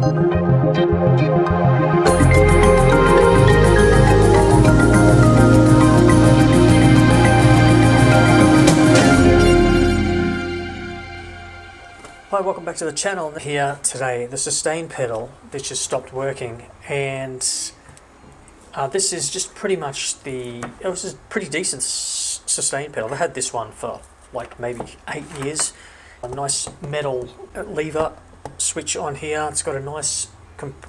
Hi, welcome back to the channel. Here today, the sustain pedal that just stopped working, and this is just pretty much it was a pretty decent sustain pedal. I had this one for like maybe 8 years. A nice metal lever switch on here. It's got a nice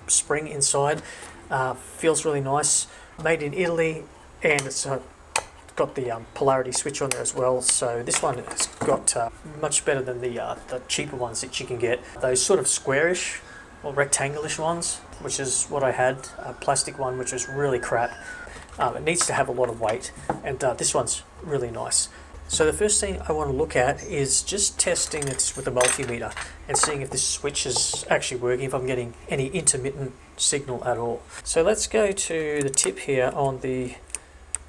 spring inside. Feels really nice. Made in Italy, and it's got the polarity switch on there as well. So this one has got much better than the cheaper ones that you can get. Those sort of squarish or rectangular-ish ones, which is what I had. A plastic one, which was really crap. It needs to have a lot of weight, and this one's really nice. So the first thing I want to look at is just testing it with a multimeter and seeing if this switch is actually working, if I'm getting any intermittent signal at all. So let's go to the tip here on the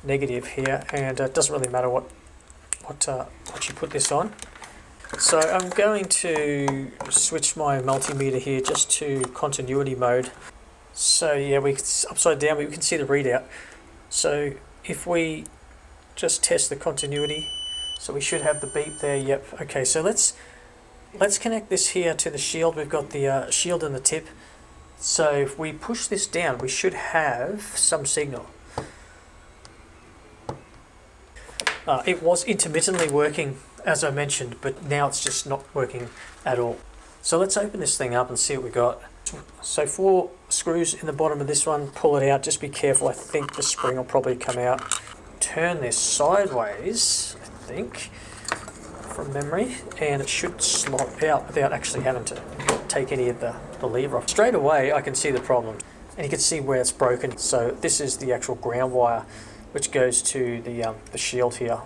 negative here, and it doesn't really matter what you put this on. So I'm going to switch my multimeter here just to continuity mode. So yeah, it's upside down, but we can see the readout. So if we just test the continuity, so we should have the beep there. Yep. Okay, so let's connect this here to the shield. We've got the shield and the tip. So if we push this down, we should have some signal. It was intermittently working, as I mentioned, but now it's just not working at all. So let's open this thing up and see what we got. So 4 screws in the bottom of this one. Pull it out. Just be careful. I think the spring will probably come out. Turn this sideways, I think, from memory, and it should slot out without actually having to take any of the lever off. Straight away, I can see the problem, and you can see where it's broken. So this is the actual ground wire, which goes to the shield here.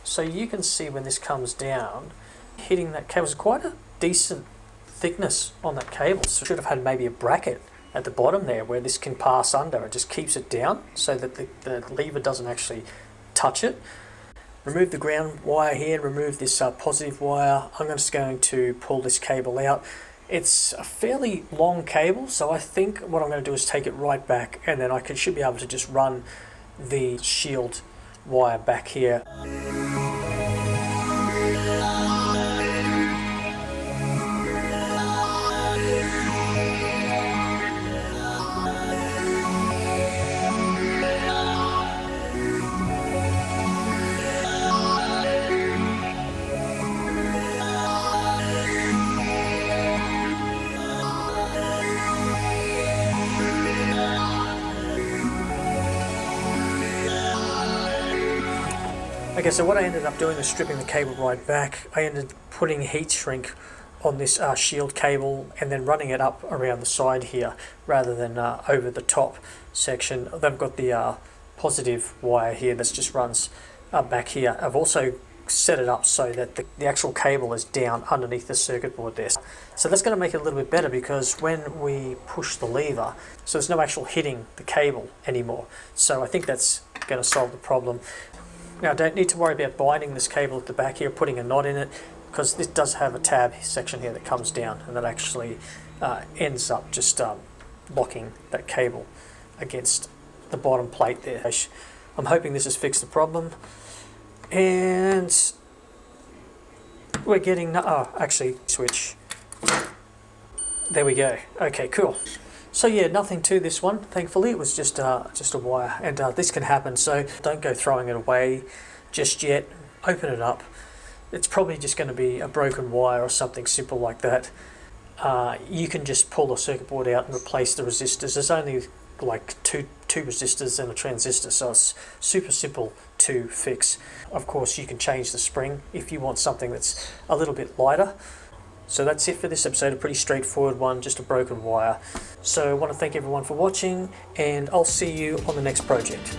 So you can see when this comes down, hitting that cable is quite a decent thickness on that cable. So it should have had maybe a bracket at the bottom there where this can pass under. It just keeps it down so that the lever doesn't actually touch it. Remove the ground wire here, remove this positive wire. I'm just going to pull this cable out. It's a fairly long cable, so I think what I'm going to do is take it right back, and then I should be able to just run the shield wire back here. Okay, so what I ended up doing was stripping the cable right back. I ended up putting heat shrink on this shield cable and then running it up around the side here rather than over the top section. They've got the positive wire here that just runs back here. I've also set it up so that the actual cable is down underneath the circuit board there. So that's going to make it a little bit better, because when we push the lever, so there's no actual hitting the cable anymore. So I think that's going to solve the problem. Now I don't need to worry about binding this cable at the back here, putting a knot in it, because this does have a tab section here that comes down, and that actually ends up just locking that cable against the bottom plate there. I'm hoping this has fixed the problem, and we're getting, actually switch. There we go. Okay, cool. So yeah, nothing to this one. Thankfully, it was just a wire, and this can happen. So don't go throwing it away just yet. Open it up. It's probably just going to be a broken wire or something simple like that. You can just pull the circuit board out and replace the resistors. There's only like two resistors and a transistor, so it's super simple to fix. Of course, you can change the spring if you want something that's a little bit lighter. So that's it for this episode, a pretty straightforward one, just a broken wire. So I want to thank everyone for watching, and I'll see you on the next project.